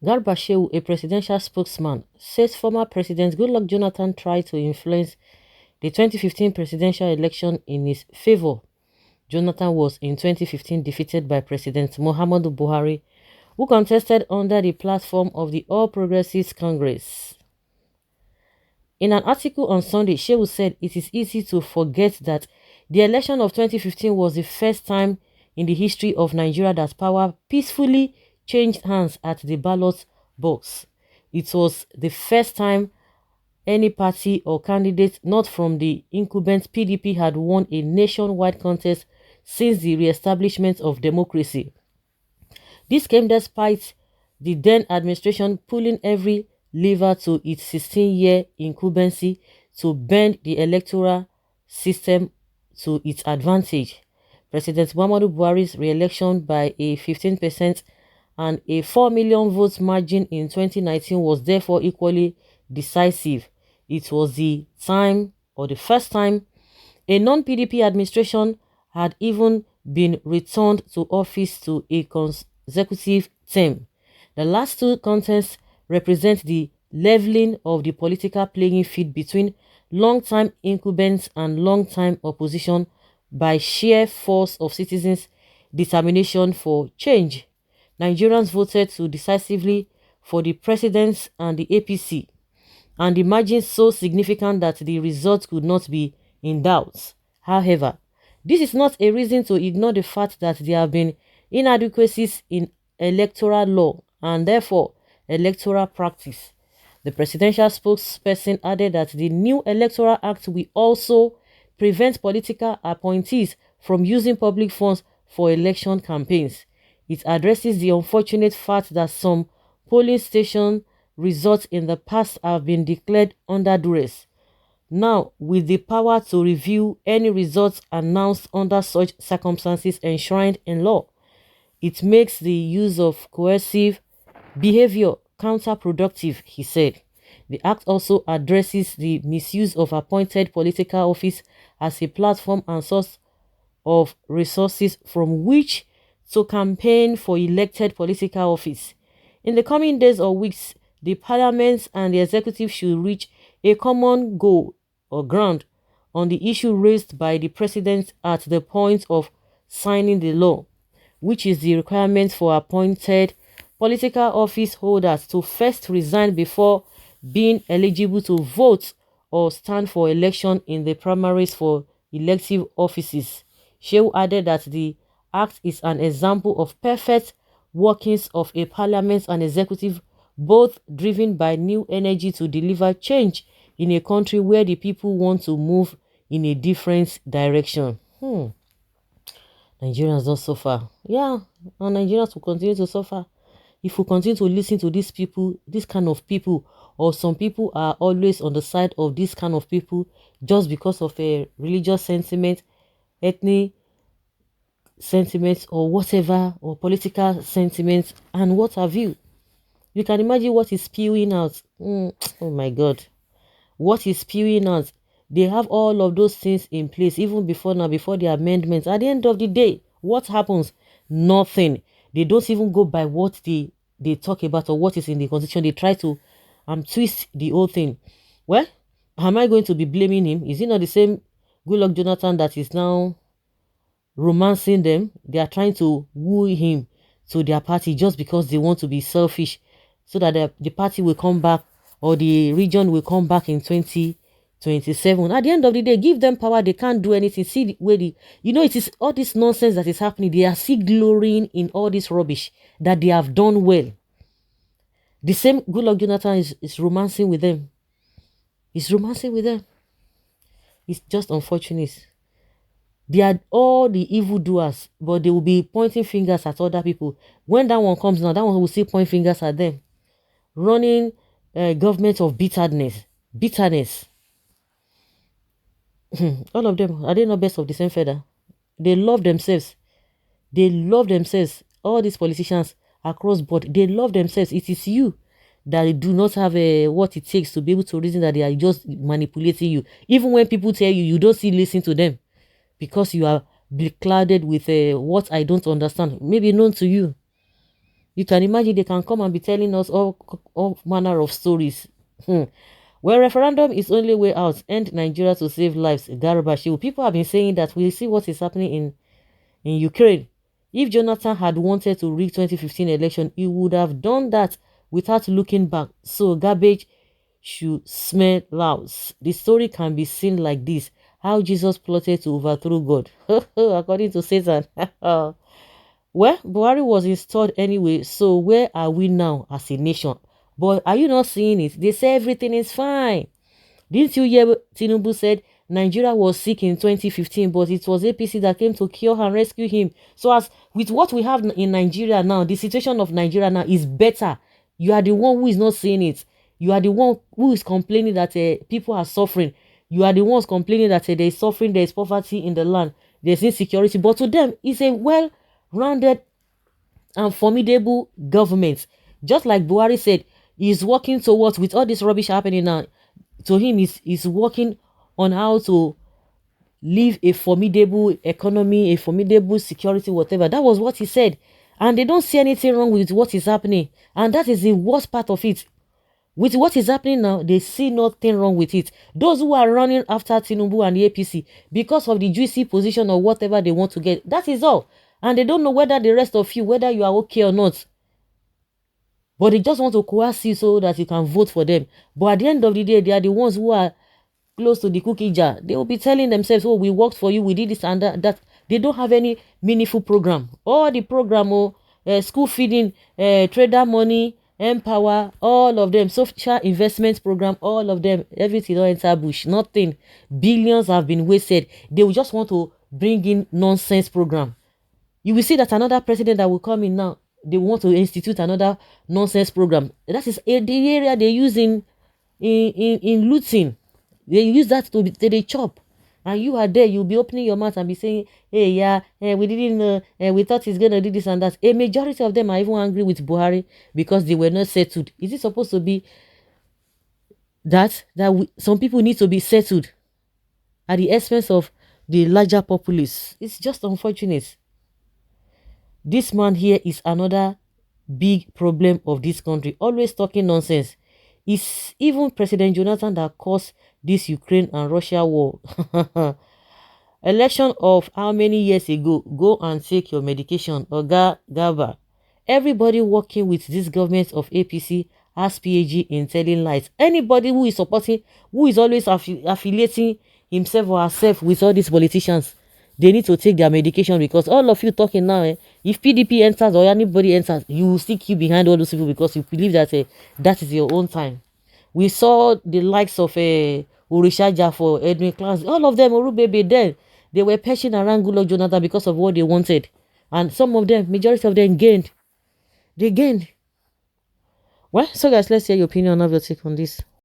Garba Shehu, a presidential spokesman, says former President Goodluck Jonathan tried to influence the 2015 presidential election in his favor. Jonathan was in 2015 defeated by President Muhammadu Buhari, who contested under the platform of the All Progressives Congress. In an article on Sunday, Shehu said it is easy to forget that the election of 2015 was the first time in the history of Nigeria that power peacefully changed hands at the ballot box. It was the first time any party or candidate not from the incumbent PDP had won a nationwide contest since the re-establishment of democracy. This came despite the then administration pulling every lever to its 16-year incumbency to bend the electoral system to its advantage. President Muhammadu Buhari's re-election by a 15% and a 4 million votes margin in 2019 was therefore equally decisive. It was the first time a non-PDP administration had even been returned to office to a consecutive term. The last two contests represent the leveling of the political playing field between long-time incumbents and long-time opposition by sheer force of citizens' determination for change. Nigerians voted so decisively for the presidents and the APC, and the margin so significant that the result could not be in doubt. However, this is not a reason to ignore the fact that there have been inadequacies in electoral law and therefore electoral practice. The presidential spokesperson added that the new Electoral Act will also prevent political appointees from using public funds for election campaigns. It addresses the unfortunate fact that some polling station results in the past have been declared under duress. Now, with the power to review any results announced under such circumstances enshrined in law, it makes the use of coercive behavior counterproductive, he said. The act also addresses the misuse of appointed political office as a platform and source of resources from which to campaign for elected political office. In the coming days or weeks, the parliament and the executive should reach a common goal or ground on the issue raised by the president at the point of signing the law, which is the requirement for appointed political office holders to first resign before being eligible to vote or stand for election in the primaries for elective offices. Shehu added that the act is an example of perfect workings of a parliament and executive, both driven by new energy to deliver change in a country where the people want to move in a different direction. Nigerians don't suffer. Yeah, and Nigerians will continue to suffer if we continue to listen to these people, this kind of people, or some people are always on the side of this kind of people just because of a religious sentiment, ethnic sentiments, or whatever, or political sentiments, and what have you. You can imagine what is spewing out. Oh my God. What is spewing out? They have all of those things in place even before now, before the amendments. At the end of the day, what happens? Nothing. They don't even go by what they talk about or what is in the constitution. They try to twist the whole thing. Well, am I going to be blaming him? Is it not the same Goodluck Jonathan that is now romancing them? They are trying to woo him to their party just because they want to be selfish, so that the party will come back, or the region will come back in 2027. At the end of the day, give them power, they can't do anything. See the way it is all this nonsense that is happening. They are still glorying in all this rubbish that they have done well. The same Goodluck Jonathan is romancing with them. He's romancing with them. It's just unfortunate. They are all the evildoers, but they will be pointing fingers at other people. When that one comes now, that one will still point fingers at them. Running a government of bitterness. All of them, are they not best of the same feather? They love themselves. All these politicians across board, they love themselves. It is you that do not have what it takes to be able to reason that they are just manipulating you. Even when people tell you, you don't still listen to them because you are clouded with what I don't understand, maybe known to you. You can imagine they can come and be telling us all manner of stories. Hmm. Well, referendum is only way out. End Nigeria to save lives. Garibashiru. People have been saying that. We see what is happening in Ukraine. If Jonathan had wanted to rig 2015 election, he would have done that without looking back. So garbage should smell loud. The story can be seen like this: how Jesus plotted to overthrow God, according to Satan. Well, Buhari was installed anyway, so where are we now as a nation? But are you not seeing it? They say everything is fine. Didn't you hear Tinubu said Nigeria was sick in 2015, but it was APC that came to cure and rescue him. So as with what we have in Nigeria now, the situation of Nigeria now is better. You are the one who is not seeing it. You are the one who is complaining that people are suffering. You are the ones complaining that there is suffering, there is poverty in the land, there is insecurity. But to them, it's a well-rounded and formidable government. Just like Buhari said, he's working towards, with all this rubbish happening now, to him is working on how to live a formidable economy, a formidable security, whatever. That was what he said. And they don't see anything wrong with what is happening. And that is the worst part of it. With what is happening now, they see nothing wrong with it. Those who are running after Tinubu and the APC because of the juicy position or whatever they want to get, that is all. And they don't know whether the rest of you, whether you are okay or not. But they just want to coerce you so that you can vote for them. But at the end of the day, they are the ones who are close to the cookie jar. They will be telling themselves, oh, we worked for you, we did this and that. They don't have any meaningful program. All the program, school feeding, trader money, empower, all of them, social investment program, all of them, everything don't enter bush. Nothing. Billions have been wasted. They will just want to bring in nonsense program. You will see that another president that will come in now, they want to institute another nonsense program. That is the area they use in looting. They use that to they chop. And you are there, you'll be opening your mouth and be saying, hey, yeah, we didn't know, we thought he's going to do this and that. A majority of them are even angry with Buhari because they were not settled. Is it supposed to be some people need to be settled at the expense of the larger populace? It's just unfortunate. This man here is another big problem of this country, always talking nonsense. It's even President Jonathan that caused this Ukraine and Russia war. Election of how many years ago? Go and take your medication. Oga Gaba. Everybody working with this government of APC has PhD in telling lies. Anybody who is supporting, who is always affiliating himself or herself with all these politicians, they need to take their medication, because all of you talking now, if PDP enters or anybody enters, you will still keep behind all those people because you believe that that is your own time. We saw the likes of Orishaja for Edwin Clarence, all of them, Orubebe, then they were perching around Goodluck Jonathan because of what they wanted. And some of them, majority of them gained. They gained. Well, so guys, let's hear your opinion. Have your take on this.